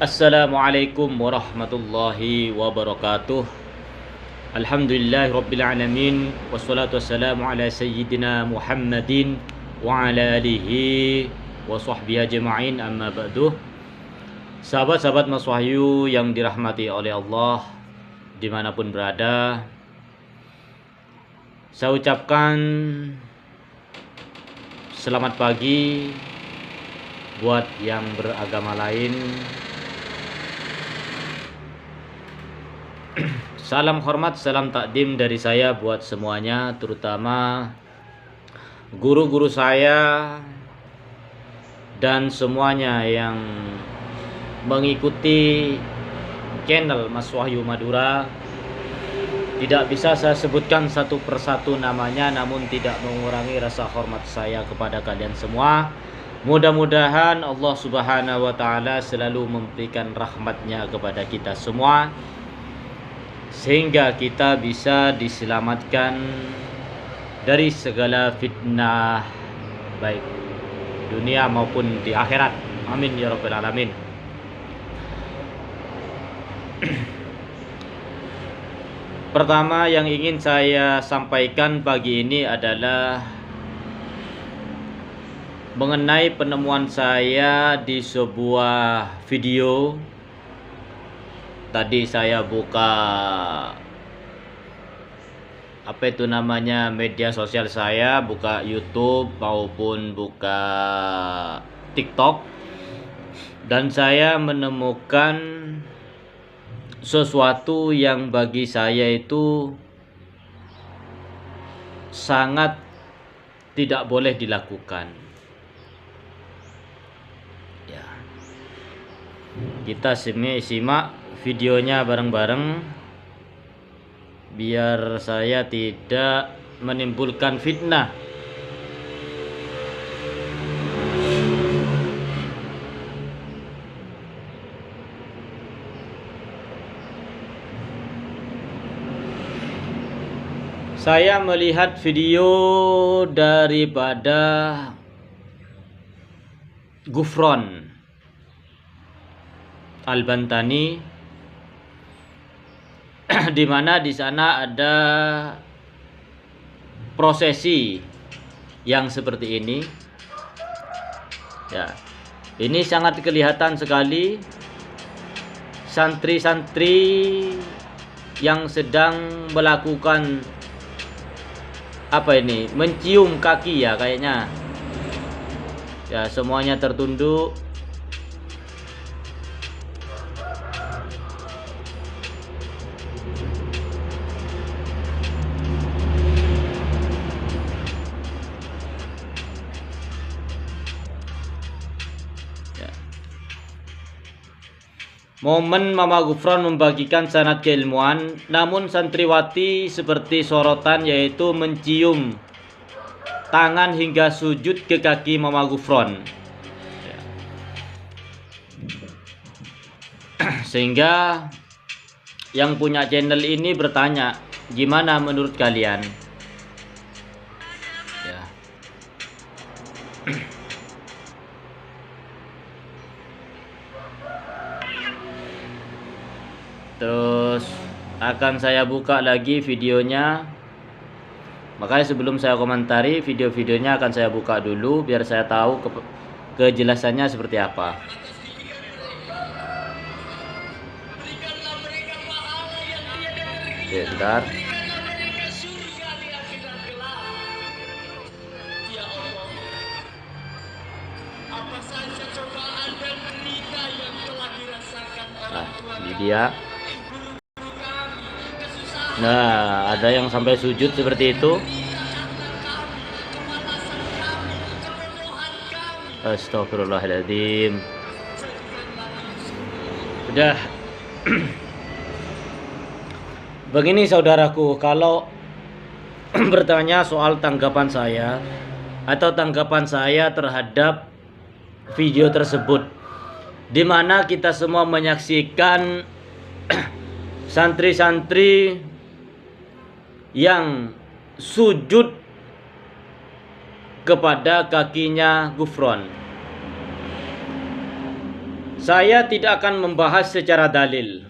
Assalamualaikum warahmatullahi wabarakatuh. Alhamdulillahirabbil alamin wassalatu wassalamu ala sayyidina Muhammadin wa ala alihi wa sahbihi ajma'in, amma ba'du. Sahabat-sahabat Mas Wahyu yang dirahmati oleh Allah dimanapun berada, saya ucapkan selamat pagi buat yang beragama lain. Salam hormat, salam takdim dari saya buat semuanya, terutama guru-guru saya dan semuanya yang mengikuti channel Mas Wahyu Madura. Tidak bisa saya sebutkan satu persatu namanya, namun tidak mengurangi rasa hormat saya kepada kalian semua. Mudah-mudahan Allah Subhanahu wa Ta'ala selalu memberikan rahmatnya kepada kita semua, sehingga kita bisa diselamatkan dari segala fitnah, baik dunia maupun di akhirat. Amin ya rabbal alamin. Pertama yang ingin saya sampaikan pagi ini adalah mengenai penemuan saya di sebuah video. Tadi saya buka media sosial saya, buka YouTube maupun buka TikTok, dan saya menemukan sesuatu yang bagi saya itu sangat tidak boleh dilakukan. Ya. Kita simak videonya bareng-bareng biar saya tidak menimbulkan fitnah. Saya melihat video daripada Ghufran Al-Bantani, di mana di sana ada prosesi yang seperti ini. Ya, ini sangat kelihatan sekali santri-santri yang sedang melakukan mencium kaki ya kayaknya. Ya, semuanya tertunduk. Momen Mama Ghufran membagikan sanad keilmuan, namun santriwati seperti sorotan, yaitu mencium tangan hingga sujud ke kaki Mama Ghufran. Sehingga yang punya channel ini bertanya, gimana menurut kalian? Ya. Terus akan saya buka lagi videonya. Makanya sebelum saya komentari video-videonya akan saya buka dulu biar saya tahu kejelasannya seperti apa. Oke, bentar. Nah, ini dia. Nah, ada yang sampai sujud seperti itu. Astagfirullahaladzim. Sudah. Begini saudaraku, kalau bertanya soal tanggapan saya atau tanggapan saya terhadap video tersebut, di mana kita semua menyaksikan santri-santri yang sujud kepada kakinya Ghufran. Saya tidak akan membahas secara dalil.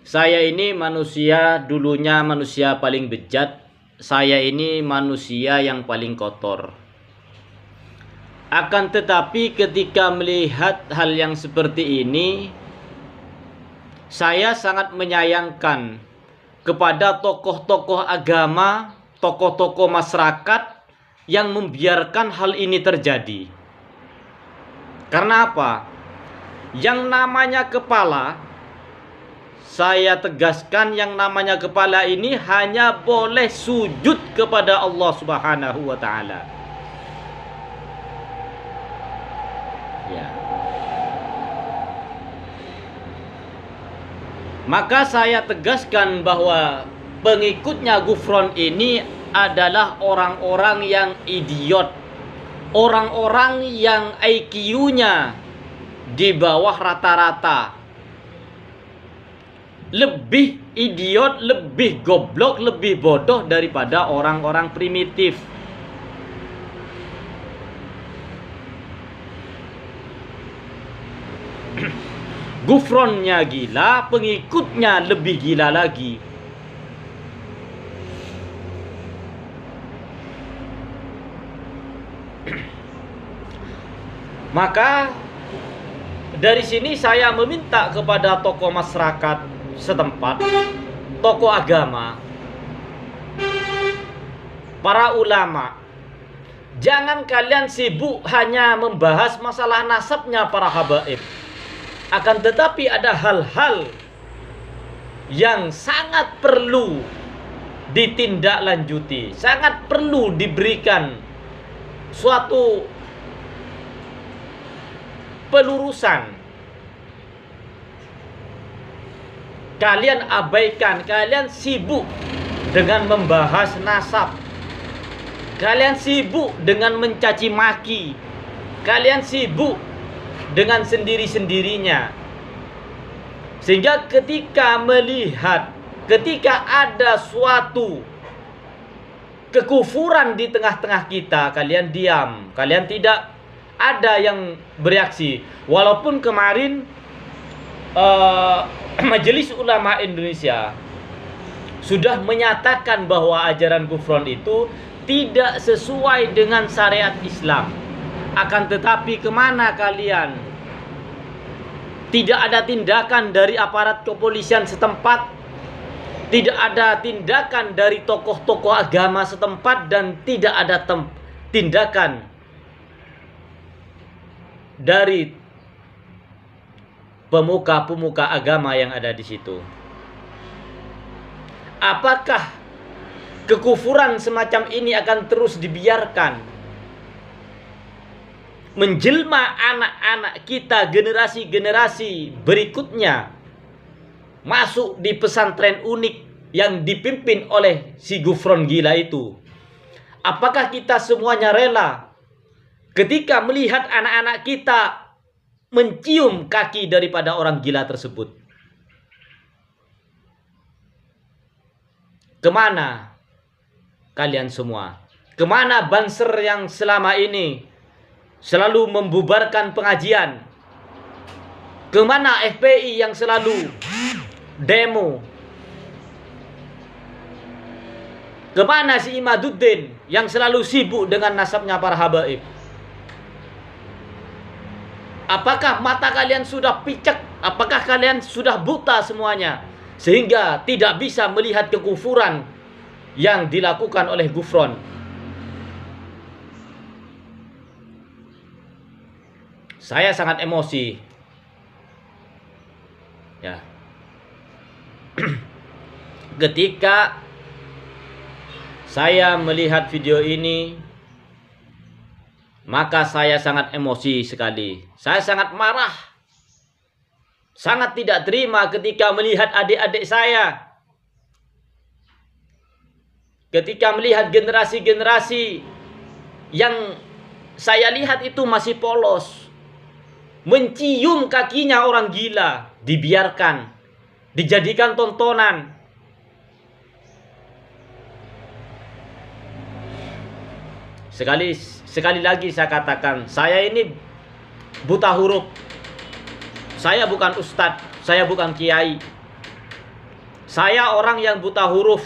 Saya ini manusia, dulunya manusia paling bejat. Saya ini manusia yang paling kotor. Akan tetapi ketika melihat hal yang seperti ini, saya sangat menyayangkan kepada tokoh-tokoh agama, tokoh-tokoh masyarakat yang membiarkan hal ini terjadi. Karena apa? Yang namanya kepala, saya tegaskan, yang namanya kepala ini hanya boleh sujud kepada Allah Subhanahu wa Ta'ala. Ya. Maka saya tegaskan bahwa pengikutnya Ghufron ini adalah orang-orang yang idiot, orang-orang yang IQ-nya di bawah rata-rata, lebih idiot, lebih goblok, lebih bodoh daripada orang-orang primitif. Ghufronnya gila, pengikutnya lebih gila lagi. Maka dari sini saya meminta kepada tokoh masyarakat setempat, tokoh agama, para ulama, jangan kalian sibuk hanya membahas masalah nasabnya para habaib. Akan tetapi ada hal-hal yang sangat perlu ditindaklanjuti, sangat perlu diberikan suatu pelurusan. Kalian abaikan, kalian sibuk dengan membahas nasab, kalian sibuk dengan mencaci maki, kalian sibuk dengan sendiri-sendirinya. Sehingga ketika melihat, ketika ada suatu kekufuran di tengah-tengah kita, kalian diam, kalian tidak ada yang bereaksi. Walaupun kemarin Majelis Ulama Indonesia sudah menyatakan bahwa ajaran Ghufron itu tidak sesuai dengan syariat Islam. Akan tetapi kemana kalian? Tidak ada tindakan dari aparat kepolisian setempat, tidak ada tindakan dari tokoh-tokoh agama setempat, dan tidak ada tindakan dari pemuka-pemuka agama yang ada di situ. Apakah kekufuran semacam ini akan terus dibiarkan menjelma anak-anak kita, generasi-generasi berikutnya masuk di pesantren unik yang dipimpin oleh si Ghufron gila itu? Apakah kita semuanya rela ketika melihat anak-anak kita mencium kaki daripada orang gila tersebut? Kemana kalian semua? Kemana Banser yang selama ini selalu membubarkan pengajian? Kemana FPI yang selalu demo? Kemana si Imaduddin yang selalu sibuk dengan nasabnya para habaib? Apakah mata kalian sudah picek? Apakah kalian sudah buta semuanya sehingga tidak bisa melihat kekufuran yang dilakukan oleh Ghufron? Saya sangat emosi. Ya. Ketika saya melihat video ini, maka saya sangat emosi sekali. Saya sangat marah. Sangat tidak terima ketika melihat adik-adik saya. Ketika melihat generasi-generasi yang saya lihat itu masih polos, mencium kakinya orang gila, dibiarkan, dijadikan tontonan. Sekali lagi saya katakan, saya ini buta huruf. Saya bukan ustadz, saya bukan kiai. Saya orang yang buta huruf.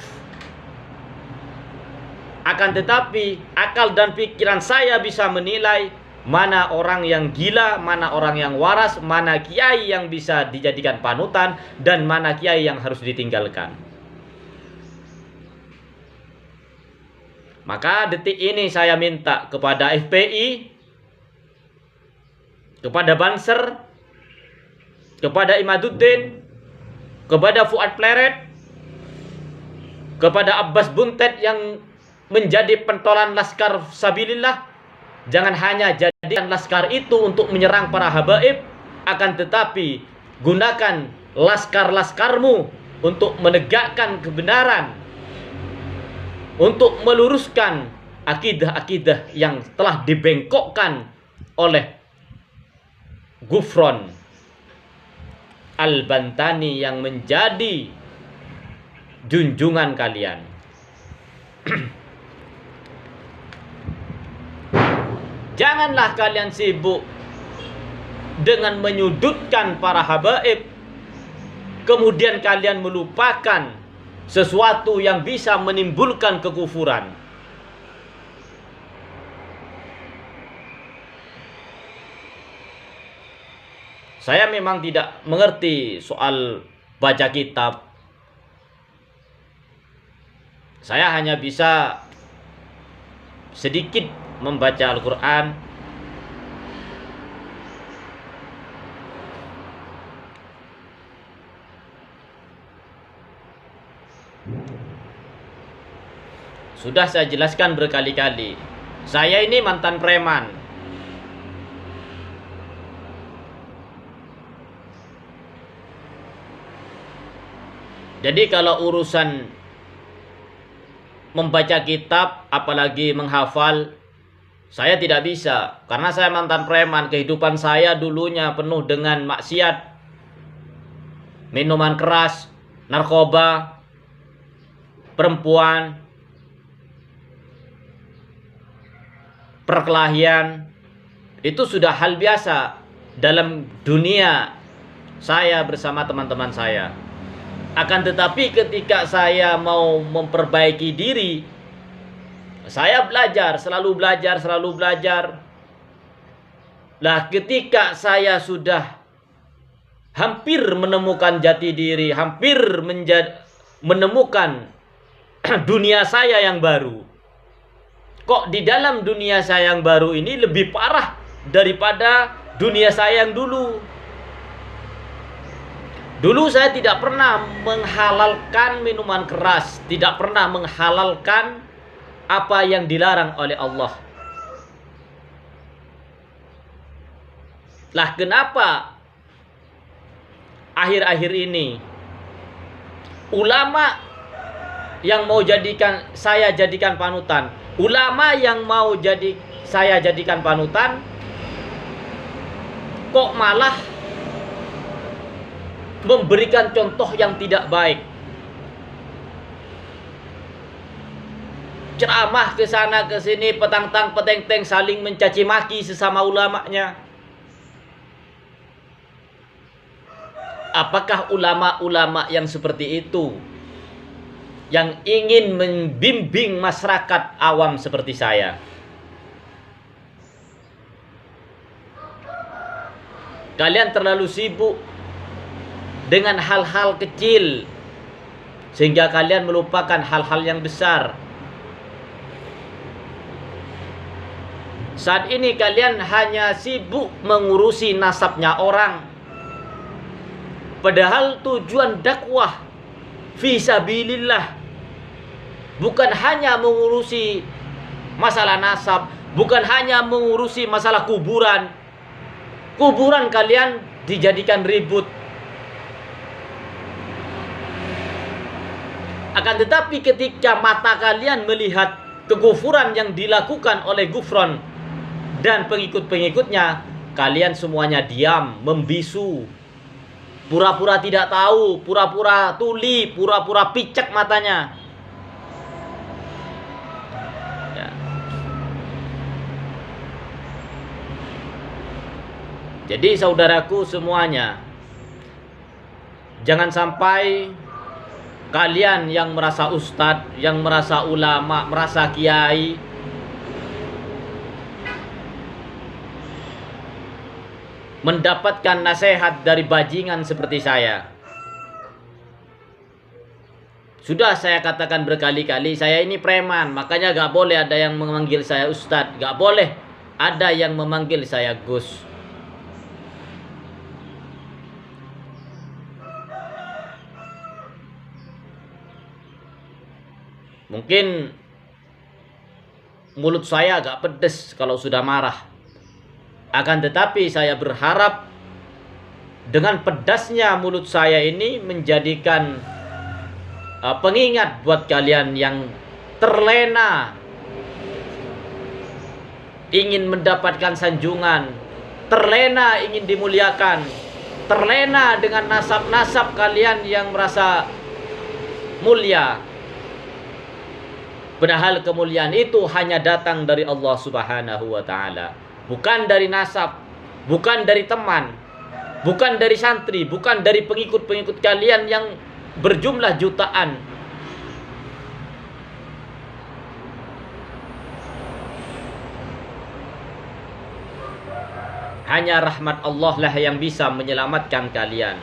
Akan tetapi akal dan pikiran saya bisa menilai mana orang yang gila, mana orang yang waras, mana kiai yang bisa dijadikan panutan, dan mana kiai yang harus ditinggalkan. Maka detik ini saya minta kepada FPI, kepada Banser, kepada Imaduddin, kepada Fuad Pleret, kepada Abbas Buntet yang menjadi pentolan Laskar Sabilillah, jangan hanya jadikan Laskar itu untuk menyerang para habaib, akan tetapi gunakan laskar-laskarmu untuk menegakkan kebenaran, untuk meluruskan akidah-akidah yang telah dibengkokkan oleh Ghufron Al-Bantani yang menjadi junjungan kalian. Janganlah kalian sibuk dengan menyudutkan para habaib, kemudian kalian melupakan sesuatu yang bisa menimbulkan kekufuran. Saya memang tidak mengerti soal baca kitab. Saya hanya bisa sedikit membaca Al-Quran. Sudah saya jelaskan berkali-kali, saya ini mantan preman. Jadi kalau urusan membaca kitab, apalagi menghafal, saya tidak bisa. Karena saya mantan preman, kehidupan saya dulunya penuh dengan maksiat, minuman keras, narkoba, perempuan, perkelahian. Itu sudah hal biasa dalam dunia saya bersama teman-teman saya. Akan tetapi ketika saya mau memperbaiki diri, saya belajar, selalu belajar, selalu belajar. Nah, ketika saya sudah hampir menemukan jati diri, hampir menemukan dunia saya yang baru. Kok di dalam dunia saya yang baru ini lebih parah daripada dunia saya yang dulu. Dulu saya tidak pernah menghalalkan minuman keras, tidak pernah menghalalkan apa yang dilarang oleh Allah. Lah kenapa akhir-akhir ini ulama yang mau saya jadikan panutan, ulama yang mau saya jadikan panutan, kok malah memberikan contoh yang tidak baik. Ceramah ke sana ke sini, petang-tang peteng-teng, saling mencaci maki sesama ulamanya. Apakah ulama-ulama yang seperti itu yang ingin membimbing masyarakat awam seperti saya? Kalian terlalu sibuk dengan hal-hal kecil sehingga kalian melupakan hal-hal yang besar. Saat ini kalian hanya sibuk mengurusi nasabnya orang, padahal tujuan dakwah fisabilillah bukan hanya mengurusi masalah nasab, bukan hanya mengurusi masalah kuburan. Kuburan kalian dijadikan ribut. Akan tetapi ketika mata kalian melihat kekufuran yang dilakukan oleh Ghufron dan pengikut-pengikutnya, kalian semuanya diam, membisu, pura-pura tidak tahu, pura-pura tuli, pura-pura picek matanya. Ya. Jadi saudaraku semuanya, Jangan sampai kalian yang merasa ustadz, yang merasa ulama, merasa kiai, mendapatkan nasihat dari bajingan seperti saya. Sudah saya katakan berkali-kali, saya ini preman, makanya gak boleh ada yang memanggil saya ustadz, gak boleh ada yang memanggil saya Gus. Mungkin mulut saya agak pedes kalau sudah marah. Akan tetapi saya berharap dengan pedasnya mulut saya ini menjadikan pengingat buat kalian yang terlena ingin mendapatkan sanjungan, terlena ingin dimuliakan, terlena dengan nasab-nasab kalian yang merasa mulia. Padahal kemuliaan itu hanya datang dari Allah Subhanahu wa ta'ala. Bukan dari nasab, bukan dari teman, bukan dari santri, bukan dari pengikut-pengikut kalian yang berjumlah jutaan. Hanya rahmat Allah lah yang bisa menyelamatkan kalian.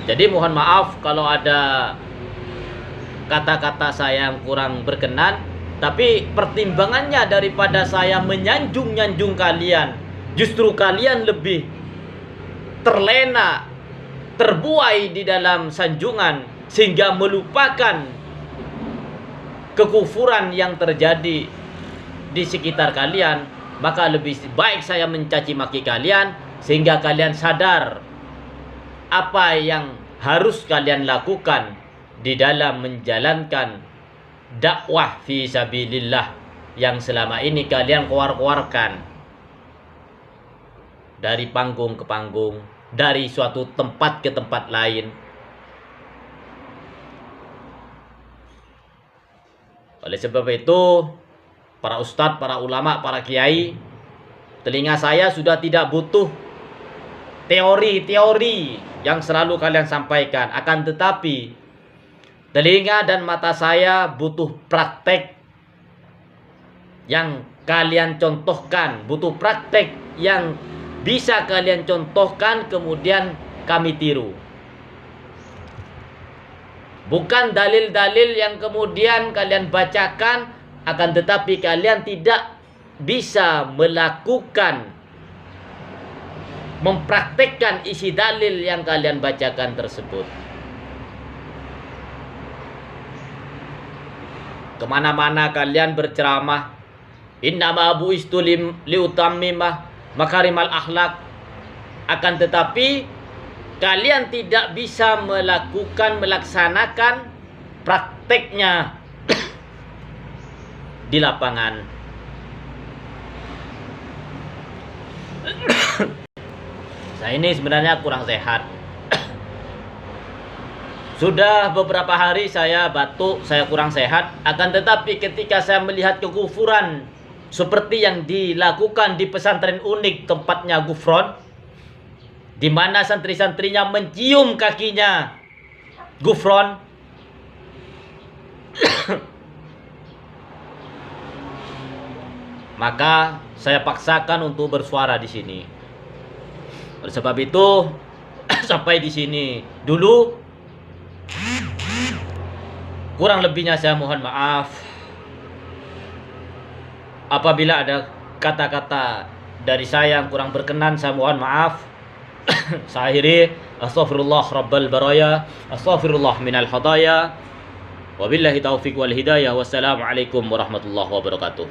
Jadi mohon maaf kalau ada kata-kata saya yang kurang berkenan, tapi pertimbangannya daripada saya menyanjung-nyanjung kalian, justru kalian lebih terlena, terbuai di dalam sanjungan sehingga melupakan kekufuran yang terjadi di sekitar kalian, maka lebih baik saya mencaci maki kalian sehingga kalian sadar apa yang harus kalian lakukan di dalam menjalankan dakwah fi sabilillah yang selama ini kalian keluar-keluarkan dari panggung ke panggung, dari suatu tempat ke tempat lain. Oleh sebab itu, para ustadz, para ulama, para kiai, telinga saya sudah tidak butuh teori-teori yang selalu kalian sampaikan. Akan tetapi telinga dan mata saya butuh praktek yang kalian contohkan, butuh praktek yang bisa kalian contohkan kemudian kami tiru. Bukan dalil-dalil yang kemudian kalian bacakan akan tetapi kalian tidak bisa melakukan, mempraktekkan isi dalil yang kalian bacakan tersebut. Kemana-mana kalian berceramah, innama bu'istu liutammimah makarimal akhlak, akan tetapi kalian tidak bisa melaksanakan prakteknya di lapangan. Saya ini sebenarnya kurang sehat. Sudah beberapa hari saya batuk, saya kurang sehat. Akan tetapi ketika saya melihat kekufuran seperti yang dilakukan di pesantren unik tempatnya Gufron, di mana santri-santrinya mencium kakinya Gufron, maka saya paksakan untuk bersuara di sini. Oleh sebab itu, sampai di sini dulu. Kurang lebihnya saya mohon maaf. Apabila ada kata-kata dari saya yang kurang berkenan, saya mohon maaf. Saya akhiri, astaghfirullah rabbal baraya, astaghfirullah minal hadaya. Wabillahi taufiq wal hidayah. Wassalamualaikum warahmatullahi wabarakatuh.